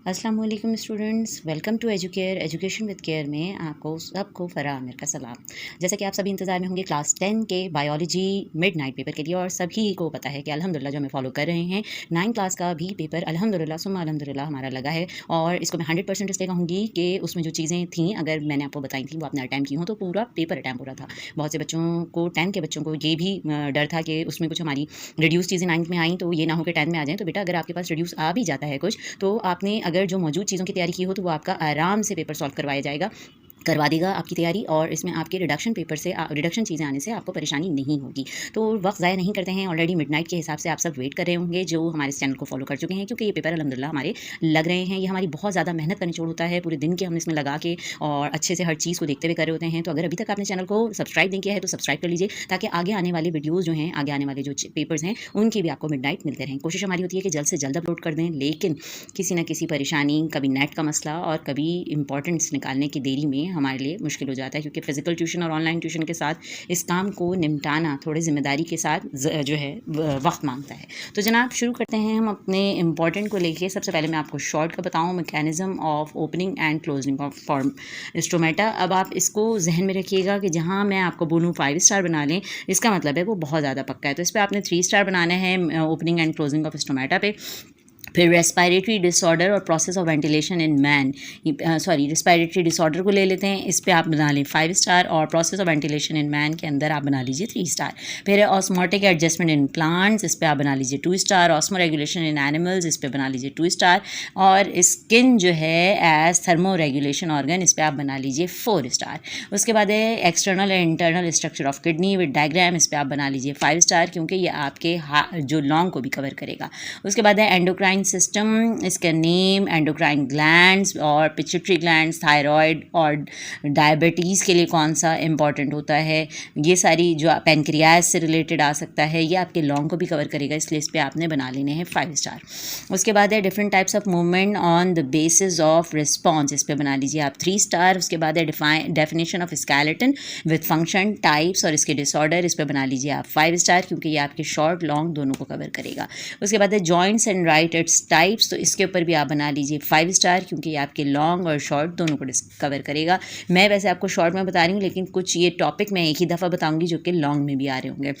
अस्सलाम वालेकुम students, welcome to Educare education with care में आपको सबको फ़राह आमिर का सलाम। जैसा कि आप सभी इंतज़ार में होंगे क्लास 10 के बायोलॉजी मिड नाइट पेपर के लिए, और सभी को पता है कि अल्हम्दुलिल्लाह जो हमें फॉलो कर रहे हैं 9 क्लास का भी पेपर अल्हम्दुलिल्लाह सुम्मा अल्हम्दुलिल्लाह हमारा लगा है। और इसको मैं 100% इसलिए कहूँगी कि उसमें जो चीज़ें थी अगर मैंने आपको बताई थी वो आपने अटैम्प्ट की हों तो पूरा पेपर अटैम्प्ट हो रहा था। बहुत से बच्चों को 10 के बच्चों को ये भी डर था कि उसमें कुछ हमारी रिड्यूस चीज़ें 9th में आई तो ये ना हो कि 10 में आ जाएँ। तो बेटा अगर आपके पास रिड्यूस आ भी जाता है कुछ, तो आपने अगर जो मौजूद चीज़ों की तैयारी की हो तो वो आपका आराम से पेपर सॉल्व करवा देगा आपकी तैयारी, और इसमें आपके रिडक्शन पेपर से रिडक्शन चीज़ें आने से आपको परेशानी नहीं होगी। तो वक्त ज़ाया नहीं करते हैं, ऑलरेडी मिडनाइट के हिसाब से आप सब वेट कर रहे होंगे जो हमारे इस चैनल को फॉलो कर चुके हैं, क्योंकि ये पेपर अल्हम्दुलिल्लाह हमारे लग रहे हैं। ये हमारी बहुत ज़्यादा मेहनत का निचोड़ होता है, पूरे दिन के हमने इसमें लगा के और अच्छे से हर चीज़ को देखते हुए कर रहे होते हैं। तो अगर अभी तक आपने चैनल को सब्सक्राइब नहीं किया है तो सब्सक्राइब कर लीजिए, ताकि आगे आने वाले वीडियोज़ जो हैं, आगे आने वाले जो पेपर्स हैं उनकी भी आपको मिडनाइट मिलते रहें। कोशिश हमारी होती है कि जल्द से जल्द अपलोड कर दें, लेकिन किसी न किसी परेशानी, कभी नेट का मसला और कभी इंपॉर्टेंट्स निकालने की देरी में हमारे लिए मुश्किल हो जाता है, क्योंकि फिजिकल ट्यूशन और ऑनलाइन ट्यूशन के साथ इस काम को निपटाना थोड़ी ज़िम्मेदारी के साथ जो है वक्त मांगता है। तो जनाब शुरू करते हैं हम अपने इम्पॉर्टेंट को लेके। सबसे पहले मैं आपको शॉर्ट का बताऊँ, mechanism of opening and closing of form stomata. अब आप इसको जहन में रखिएगा कि जहाँ मैं आपको बोलूँ 5 स्टार बना लें, इसका मतलब है वो बहुत ज़्यादा पक्का है। तो इस पर आपने 3 स्टार बनाना है opening and closing of stomata पे। फिर रेस्पिरेटरी डिसऑर्डर और process of ventilation in man, respiratory disorder को ले लेते हैं, इस पे आप बना लें 5 स्टार, और process of ventilation in man के अंदर आप बना लीजिए 3 स्टार। फिर ऑस्मोटिक एडजस्टमेंट इन प्लांट्स, इस पे आप बना लीजिए 2 star. Osmo regulation in animals, इस पे बना लीजिए 2 स्टार। और स्किन जो है एज थर्मो रेगुलेशन ऑर्गन, इस पे आप बना लीजिए 4 स्टार। उसके बाद है external and internal structure of kidney with diagram, इस पे आप बना लीजिए 5 स्टार, क्योंकि ये आपके जो लॉन्ग को भी कवर करेगा। उसके बाद है एंडोक्राइन सिस्टम, इसका नेम एंडोक्राइन ग्लैंड्स और पिट्यूटरी ग्लैंड्स, थायराइड और डायबिटीज़ के लिए कौन सा इंपॉर्टेंट होता है, ये सारी जो पेनक्रियास से रिलेटेड आ सकता है, ये आपके लॉन्ग को भी कवर करेगा, इसलिए इस पे आपने बना लेने हैं 5 स्टार। उसके बाद है different types of movement on the basis of response, इस पे बना लीजिए आप 3 स्टार। उसके बाद है definition of skeleton with function types और इसके डिसऑर्डर, इस पे बना लीजिए आप 5 स्टार, क्योंकि ये आपके शॉर्ट लॉन्ग दोनों को कवर करेगा। उसके बाद है joints and right its types, तो इसके ऊपर भी आप बना लीजिए 5 स्टार, क्योंकि ये आपके लॉन्ग और शॉर्ट दोनों को कवर करेगा। मैं वैसे आपको शॉर्ट में बता रही हूँ, लेकिन कुछ ये टॉपिक मैं एक ही दफ़ा बताऊँगी जो कि लॉन्ग में भी आ रहे होंगे।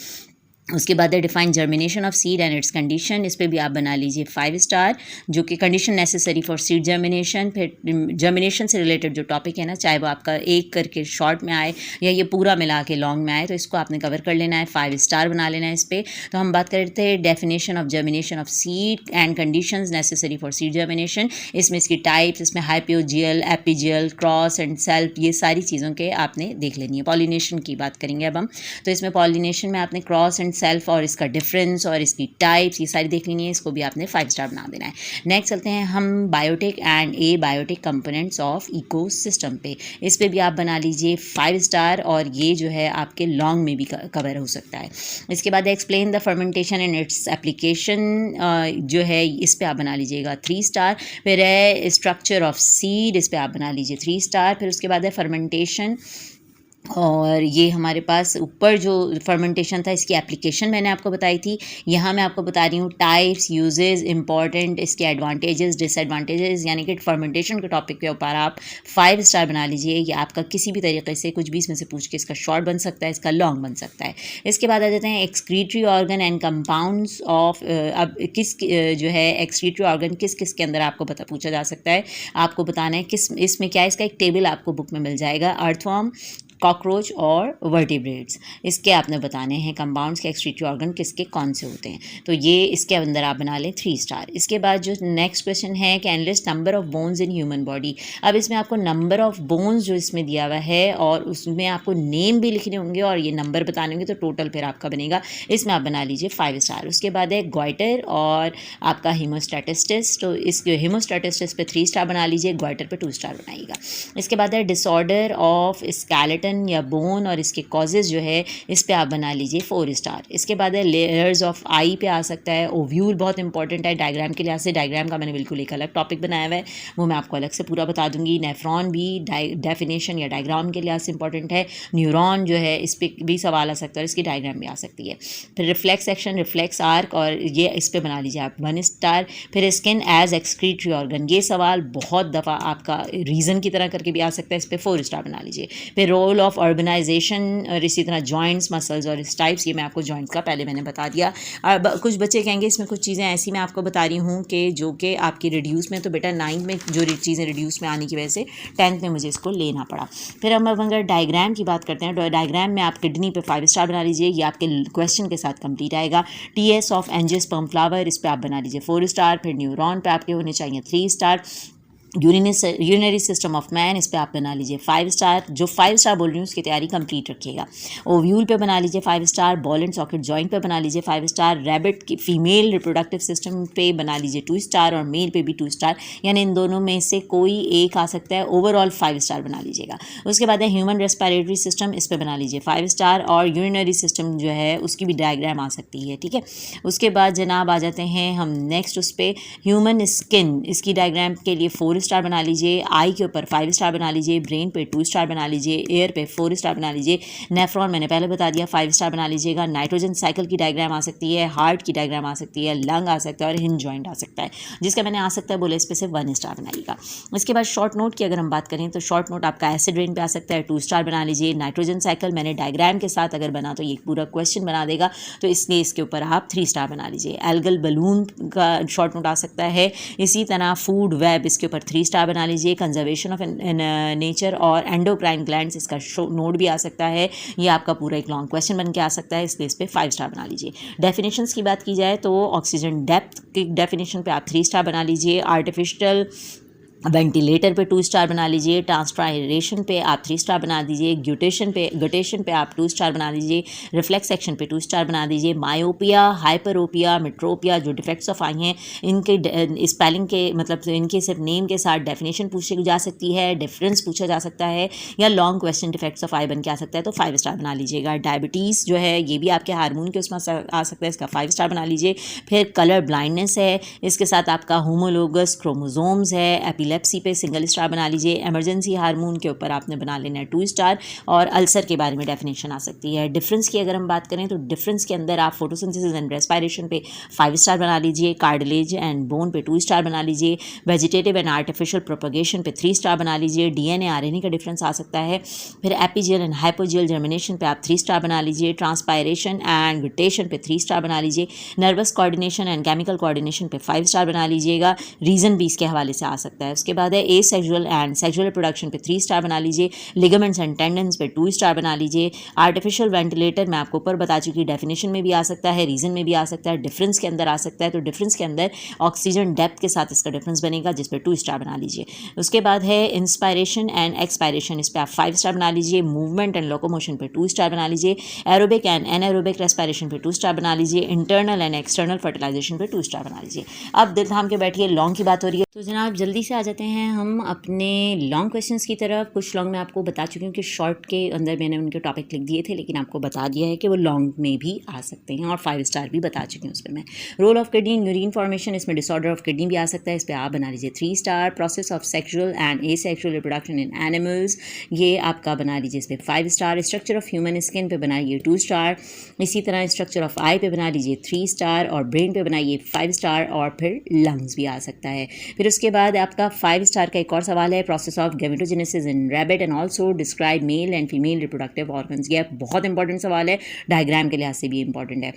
उसके बाद है define germination of seed and it's condition, इस पे भी आप बना लीजिए 5 स्टार, जो कि condition necessary for seed germination. फिर जर्मिनेशन से रिलेटेड जो टॉपिक है ना, चाहे वो आपका एक करके शॉर्ट में आए या ये पूरा मिला के लॉन्ग में आए, तो इसको आपने कवर कर लेना है, 5 स्टार बना लेना है इस पर। तो हम बात करते हैं definition of germination of seed and condition necessary for seed germination. इसमें इसकी टाइप्स, इसमें हाइपोजियल, एपिजियल, क्रॉस एंड सेल्फ, ये सारी चीज़ों के आपने देख लेनी है। पॉलिनेशन की बात करेंगे अब हम, तो इसमें पॉलिनेशन में आपने क्रॉस एंड सेल्फ और इसका डिफरेंस और इसकी टाइप्स, ये सारी देख लेनी है, इसको भी आपने 5 स्टार बना देना है। नेक्स्ट चलते हैं हम biotic and abiotic components of ecosystem पे, इस पे भी आप बना लीजिए 5 स्टार, और ये जो है आपके लॉन्ग में भी कवर हो सकता है। इसके बाद explain the fermentation and its application, जो है इस पे आप बना लीजिएगा 3 स्टार। फिर है स्ट्रक्चर ऑफ सीड, इस पे आप बना लीजिए 3 स्टार। फिर उसके बाद है फर्मेंटेशन, और ये हमारे पास ऊपर जो फर्मेंटेशन था इसकी एप्लीकेशन मैंने आपको बताई थी, यहाँ मैं आपको बता रही हूँ टाइप्स, यूजेस, इंपॉर्टेंट, इसके एडवांटेजेस, डिसएडवांटेजेस, यानी कि फर्मेंटेशन के टॉपिक के ऊपर आप 5 स्टार बना लीजिए। ये आपका किसी भी तरीके से कुछ भी इसमें से पूछ के इसका शॉर्ट बन सकता है, इसका लॉन्ग बन सकता है। इसके बाद आ जाते हैं excretory organ and compounds of, अब किस जो है एक्सक्रीटरी ऑर्गन किस किस के अंदर आपको पूछा जा सकता है, आपको बताना है किस इसमें क्या है। इसका एक टेबल आपको बुक में मिल जाएगा, अर्थवर्म, कॉकरोच और वर्टिब्रेट्स, इसके आपने बताने हैं कंपाउंड्स के एक्सक्रीटरी ऑर्गन किसके कौन से होते हैं, तो ये इसके अंदर आप बना लें 3 स्टार। इसके बाद जो नेक्स्ट क्वेश्चन है कि enlist number of bones in human body. अब इसमें आपको नंबर ऑफ बोन्स जो इसमें दिया हुआ है और उसमें आपको नेम भी लिखने होंगे और ये नंबर बताने होंगे, तो टोटल फिर आपका बनेगा, इसमें आप बना लीजिए 5 स्टार। उसके बाद है ग्वाइटर और आपका हीमोस्टैटिस्टिस, तो इस हीमोस्टैटिस्टिस पे 3 स्टार बना लीजिए, ग्वाइटर पे 2 स्टार बनाइएगा। इसके बाद है डिसऑर्डर ऑफ स्केलेटन स्केलेटन या बोन और इसके कॉजेज जो है इस पे आप बना लीजिए 4 स्टार। इसके बाद है लेयर्स ऑफ आई पे आ सकता है। ओव्यूल बहुत इंपॉर्टेंट है डायग्राम के लिहाज से, डायग्राम का मैंने बिल्कुल एक अलग टॉपिक बनाया हुआ है, वो मैं आपको अलग से पूरा बता दूंगी। नेफ्रॉन भी डेफिनेशन या डायग्राम के लिहाज से इंपॉर्टेंट है। न्यूरॉन जो है इस पर भी सवाल आ सकता है और इसकी डायग्राम भी आ सकती है। फिर रिफ्लेक्स एक्शन, रिफ्लेक्स आर्क, और ये इस पर बना लीजिए आप 1 स्टार। फिर स्किन एज एक्सक्रीटरी ऑर्गन, ये सवाल बहुत दफ़ा आपका रीज़न की तरह करके भी आ सकता है, इस पर 4 स्टार बना लीजिए। फिर रोल ऑफ अर्बनाइजेशन और इसी तरह जॉइंट्स, मसल्स और टाइप्स, ये मैं आपको जॉइंट्स का पहले मैंने बता दिया। अब कुछ बच्चे कहेंगे इसमें कुछ चीज़ें ऐसी मैं आपको बता रही हूँ कि जो कि आपकी रिड्यूस में, तो बेटा 9th में जो चीज़ें रिड्यूस में आने की वजह से 10th में मुझे इसको लेना पड़ा। फिर हम अगर डायग्राम की बात करते हैं, डायग्राम में आप किडनी पे 5 स्टार बना लीजिए, ये आपके क्वेश्चन के साथ कंप्लीट आएगा। टीएस ऑफ एंजियोस्पर्म फ्लावर, इस पर आप बना लीजिए 4 स्टार। फिर न्यूरॉन पे आपके होने चाहिए 3 star. Urinary system of man, इस पे आप बना लीजिए 5 स्टार। जो 5 स्टार बोल रही हूँ उसकी तैयारी कंप्लीट रखिएगा। ओव्यूल पे बना लीजिए 5 star. Ball and socket joint पे बना लीजिए 5 स्टार। रैबिट की फीमेल रिप्रोडक्टिव सिस्टम पे बना लीजिए 2 स्टार और मेल पे भी 2 स्टार, यानी इन दोनों में से कोई एक आ सकता है। ओवरऑल 5 स्टार बना लीजिएगा। उसके बाद है ह्यूमन रेस्पिरेटरी सिस्टम, इस पे बना लीजिए 5 स्टार और यूरिनरी सिस्टम जो है उसकी भी डायग्राम आ सकती है, ठीक है। उसके बाद जनाब आ जाते हैं हम नेक्स्ट उस पर ह्यूमन स्किन, इसकी डायग्राम के लिए 4 स्टार बना लीजिए। आई के ऊपर 5 स्टार बना लीजिए। ब्रेन पे 2 स्टार बना लीजिए। एयर पे 4 स्टार बना लीजिए। नेफ्रॉन मैंने पहले बता दिया 5 स्टार बना लीजिएगा। नाइट्रोजन साइकिल की डायग्राम आ सकती है, हार्ट की डायग्राम आ सकती है, लंग आ सकता है और हिंज जॉइंट आ सकता है, जिसका मैंने आ सकता है बोले इस पे सिर्फ 1 स्टार बनाइएगा। इसके बाद शॉर्ट नोट की अगर हम बात करें तो शॉर्ट नोट आपका एसिड रेन पे आ सकता है, 2 स्टार बना लीजिए। नाइट्रोजन साइकिल मैंने डायग्राम के साथ अगर बना तो ये पूरा क्वेश्चन बना देगा, तो इसलिए इसके ऊपर आप 3 स्टार बना लीजिए। एल्गल बलून का शॉर्ट नोट आ सकता है। इसी तरह फूड वेब, इसके ऊपर 3 स्टार बना लीजिए। कंजर्वेशन ऑफ नेचर और एंडोक्राइन ग्लैंड्स, इसका नोट भी आ सकता है। ये आपका पूरा एक लॉन्ग क्वेश्चन बन के आ सकता है, इसलिए इस पे 5 स्टार बना लीजिए। डेफिनेशंस की बात की जाए तो ऑक्सीजन डेप्थ की डेफिनेशन पे आप 3 स्टार बना लीजिए। आर्टिफिशियल वेंटिलेटर पे 2 स्टार बना लीजिए। ट्रांसपायरेशन पे आप 3 स्टार बना दीजिए। गटेशन पे आप 2 स्टार बना दीजिए। रिफ्लेक्स एक्शन पे 2 स्टार बना दीजिए। मायोपिया, हाइपरोपिया, मेट्रोपिया जो डिफेक्ट्स ऑफ आई हैं, इनके स्पेलिंग के मतलब इनके सिर्फ नेम के साथ डेफिनेशन पूछी जा सकती है, डिफरेंस पूछा जा सकता है, या लॉन्ग क्वेश्चन डिफेक्ट्स ऑफ आई बन के आ सकता है, तो 5 स्टार बना लीजिएगा। डायबिटीज़ जो है ये भी आपके हार्मोन के उसमें आ सकता है, इसका 5 स्टार बना लीजिए। फिर कलर ब्लाइंडनेस है, इसके साथ आपका होमोलोगस क्रोमोजोम्स है। एपिलेप्सी पे सिंगल स्टार बना लीजिए। इमरजेंसी हार्मोन के ऊपर आपने बना लेना है 2 स्टार और अल्सर के बारे में डेफिनेशन आ सकती है। डिफरेंस की अगर हम बात करें तो डिफरेंस के अंदर आप फोटोसिंथेसिस एंड रेस्पिरेशन पे 5 स्टार बना लीजिए। कार्टिलेज एंड बोन पे 2 स्टार बना लीजिए। वेजिटेटिव एंड आर्टिफिशियल प्रोपगेशन पे 3 स्टार बना लीजिए। डीएनए आरएनए का डिफरेंस आ सकता है। फिर एपिजियल एंड हाइपोजियल जर्मिनेशन पे आप 3 स्टार बना लीजिए। ट्रांसपायरेशन एंड ग्लूटेशन पे 3 स्टार बना लीजिए। Nervous coordination and chemical coordination पे 5 स्टार बना लीजिएगा। रीजन भी इसके हवाले से आ सकता है। उसके बाद है ए सेक्सुअल एंड सेक्सुअल रिप्रोडक्शन पे 3 स्टार बना लीजिए। लिगामेंट्स एंड टेंडन्स पे 2 स्टार बना लीजिए। आर्टिफिशियल वेंटिलेटर मैं आपको ऊपर बता चुकी, डेफिनेशन में भी आ सकता है, रीजन में भी आ सकता है, डिफरेंस के अंदर आ सकता है। तो डिफरेंस के अंदर ऑक्सीजन डेप्थ के साथ इसका डिफरेंस बनेगा, जिस पे 2 स्टार बना लीजिए। उसके बाद है इंस्पायरेशन एंड एक्सपायरेशन, इस पे आप 5 स्टार बना लीजिए। मूवमेंट एंड लोकोमोशन पे 2 स्टार बना लीजिए। एरोबिक एंड एनएरोबिक रेस्पिरेशन पे 2 स्टार बना लीजिए। इंटरनल एंड एक्सटर्नल फर्टिलाइजेशन पे 2 स्टार बना लीजिए। अब दिल थाम के बैठिए, लॉन्ग की बात हो रही है तो जनाब जल्दी से आ जाते हैं हम अपने लॉन्ग क्वेश्चंस की तरफ। कुछ लॉन्ग मैं आपको बता चुकी हूँ कि शॉर्ट के अंदर मैंने उनके टॉपिक लिख दिए थे, लेकिन आपको बता दिया है कि वो लॉन्ग में भी आ सकते हैं और 5 स्टार भी बता चुकी हूँ उस पर मैं। Role of kidney in urine formation, इसमें डिसऑर्डर ऑफ किडनी भी आ सकता है, इस पर आप बना लीजिए 3 star. Process of sexual and asexual reproduction in animals, ये आपका बना लीजिए इस पर 5 star. Structure of human skin पे बनाइए 2 स्टार। इसी तरह स्ट्रक्चर ऑफ आई पे बना लीजिए 3 स्टार और ब्रेन पे बनाइए 5 स्टार और फिर लंग्स भी आ सकता है। फिर उसके बाद आपका 5 स्टार का एक और सवाल है, process of gametogenesis in rabbit and also describe male and female reproductive organs. ये बहुत इंपॉर्टेंट सवाल है, डायग्राम के लिहाज से भी इंपॉर्टेंट है।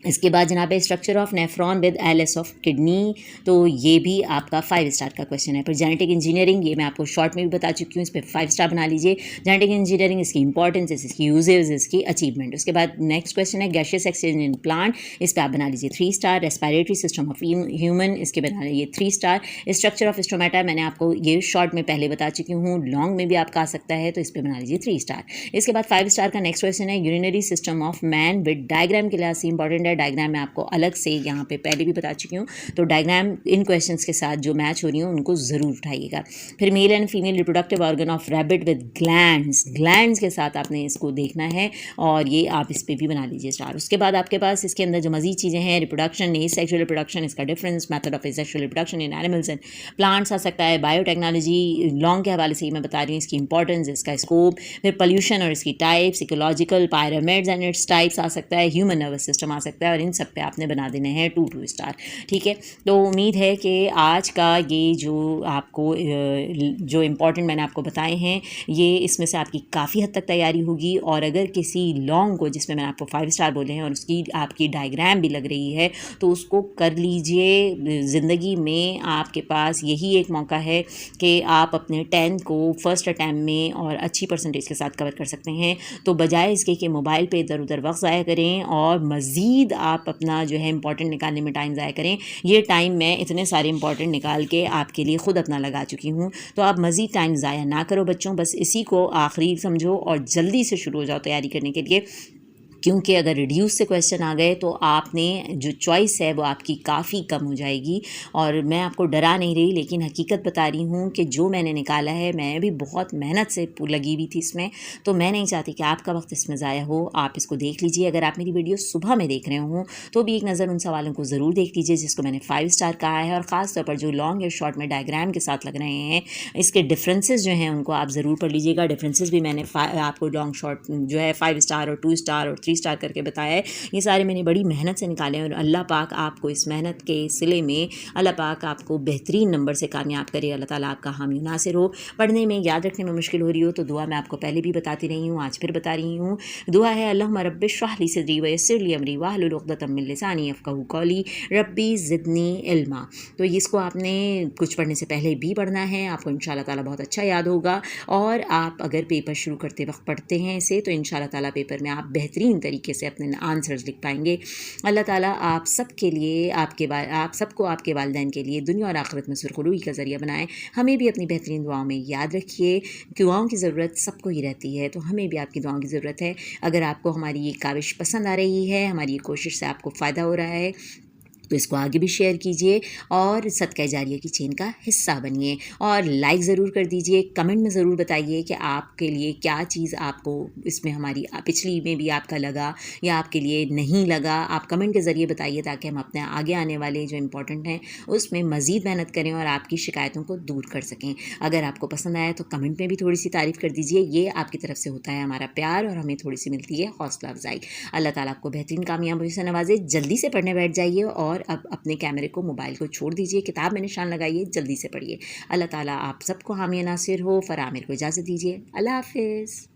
इसके बाद जनाब है structure of nephron with LS of kidney, तो ये भी आपका 5 स्टार का क्वेश्चन है। फिर जेनेटिक इंजीनियरिंग, ये मैं आपको शॉर्ट में भी बता चुकी हूँ, इस पर 5 स्टार बना लीजिए। जेनेटिक इंजीनियरिंग, इसकी इंपॉर्टेंस, इसकी यूजेज, इसकी अचीवमेंट। उसके बाद नेक्स्ट क्वेश्चन है गैशियस एक्सचेंज इन प्लांट, इस पर आप बना लीजिए 3 star. Respiratory system of human, इसके बना लीजिए 3 स्टार। स्ट्रक्चर ऑफ स्टोमेटा मैंने आपको ये शॉर्ट में पहले बता चुकी हूँ, लॉन्ग में भी आपका आ सकता है, तो इस पर बना लीजिए 3 स्टार। इसके बाद 5 स्टार का नेक्स्ट क्वेश्चन है urinary system of man with diagram के लिहाज से इंपॉर्टेंट है। है। डायग्राम मैं आपको अलग से यहाँ पे पहले भी बता चुकी हूँ, तो डायग्राम इन क्वेश्चंस के साथ जो मैच हो रही हो उनको ज़रूर उठाइएगा। फिर male and female reproductive organ of rabbit with glands के साथ आपने इसको देखना है और ये आप इस पर भी बना लीजिए स्टार। उसके बाद आपके पास इसके अंदर जो मज़ीद चीज़ें हैं, रिप्रोडक्शन, एसेक्सुअल रिप्रोडक्शन, इसका difference, method of asexual reproduction in animals and plants आ सकता है, बायोटेक्नोलॉजी लॉन्ग के हवाले से ही मैं बता रही हूँ, इसकी इंपॉर्टेंस, इसका स्कोप, फिर पोल्यूशन और इसकी types, ecological, pyramids and its types आ सकता है, ह्यूमन नर्वस सिस्टम आ सकता है, और इन सब पे आपने बना देने हैं 2 स्टार। ठीक है, तो उम्मीद है कि आज का ये जो आपको जो इम्पोर्टेंट मैंने आपको बताए हैं, ये इसमें से आपकी काफ़ी हद तक तैयारी होगी। और अगर किसी लॉन्ग को, जिसमें मैंने आपको 5 स्टार बोले हैं और उसकी आपकी डायग्राम भी लग रही है, तो उसको कर लीजिए। ज़िंदगी में आपके पास यही एक मौका है कि आप अपने 10th को फर्स्ट अटैम्प्ट में और अच्छी परसेंटेज के साथ कवर कर सकते हैं। तो बजाय इसके कि मोबाइल पे इधर उधर वक्त ज़ाया करें और मज़ीद आप अपना जो है इंपॉर्टेंट निकालने में टाइम ज़ाया करें, ये टाइम मैं इतने सारे इंपॉर्टेंट निकाल के आपके लिए ख़ुद अपना लगा चुकी हूँ। तो आप मज़ीद टाइम ज़ाया ना करो बच्चों, बस इसी को आखिरी समझो और जल्दी से शुरू हो जाओ तैयारी करने के लिए, क्योंकि अगर रिड्यूस से क्वेश्चन आ गए तो आपने जो चॉइस है वो आपकी काफ़ी कम हो जाएगी। और मैं आपको डरा नहीं रही, लेकिन हकीकत बता रही हूँ कि जो मैंने निकाला है, मैं भी बहुत मेहनत से लगी हुई थी इसमें, तो मैं नहीं चाहती कि आपका वक्त इसमें ज़ाया हो। आप इसको देख लीजिए। अगर आप मेरी वीडियो सुबह में देख रहे हों तो भी एक नज़र उन सवालों को ज़रूर देख लीजिए जिसको मैंने 5 स्टार कहा है, और ख़ास तौर पर जो लॉन्ग या शॉर्ट में डायग्राम के साथ लग रहे हैं, इसके डिफरेंसेस जो हैं उनको आप ज़रूर पढ़ लीजिएगा। डिफरेंसेस भी मैंने आपको लॉन्ग शॉर्ट जो है 5 स्टार और 2 स्टार और 3 स्टार करके बताया है। ये सारे मैंने बड़ी मेहनत से निकाले हैं, और अल्लाह पाक आपको इस मेहनत के सिले में अल्लाह पाक आपको बेहतरीन नंबर से कामयाब करे। अल्लाह ताला आपका हामी नासिर हो। पढ़ने में, याद रखने में मुश्किल हो रही हो तो दुआ मैं आपको पहले भी बताती रही हूँ, आज फिर बता रही हूँ। दुआ है अल्लाहुम्मा रब्बि इश्रह ली सदरी व यस्सिर ली अमरी वाहलुल उक़दतम मिन लिसानी यफ़क़हू क़ौली रब्बी ज़िदनी इल्मा। तो इसको आपने कुछ पढ़ने से पहले भी पढ़ना है, आपको इंशाअल्लाह ताला बहुत अच्छा याद होगा। और आप अगर पेपर शुरू करते वक्त पढ़ते हैं इसे, तो इंशाअल्लाह ताला पेपर में आप बेहतरीन तरीके से अपने आंसर्स लिख पाएंगे। अल्लाह ताला आप सब के लिए, आप सबको, आपके वालिदैन के लिए दुनिया और आखिरत में सुरखरुई का ज़रिया बनाएं। हमें भी अपनी बेहतरीन दुआओं में याद रखिए। दुआओं की ज़रूरत सबको ही रहती है, तो हमें भी आपकी दुआओं की ज़रूरत है। अगर आपको हमारी ये काविश पसंद आ रही है, हमारी ये कोशिश से आपको फ़ायदा हो रहा है, तो इसको आगे भी शेयर कीजिए और सदका जारिया की चेन का हिस्सा बनिए। और लाइक ज़रूर कर दीजिए। कमेंट में ज़रूर बताइए कि आपके लिए क्या चीज़ आपको इसमें हमारी पिछली में भी आपका लगा या आपके लिए नहीं लगा। आप कमेंट के ज़रिए बताइए ताकि हम अपने आगे आने वाले जो इम्पोर्टेंट हैं उसमें मज़ीद मेहनत करें और आपकी शिकायतों को दूर कर सकें। अगर आपको पसंद आया तो कमेंट में भी थोड़ी सी तारीफ़ कर दीजिए। ये आपकी तरफ से होता है हमारा प्यार, और हमें थोड़ी सी मिलती है हौसला अफजाई। अल्लाह ताला आपको बेहतरीन कामयाबी से नवाजे। जल्दी से पढ़ने बैठ जाइए और अब अपने कैमरे को, मोबाइल को छोड़ दीजिए, किताब में निशान लगाइए, जल्दी से पढ़िए। अल्लाह ताला आप सबको हामी नासिर हो। फ़राह आमिर को इजाज़त दीजिए। अल्लाह हाफ़िज़।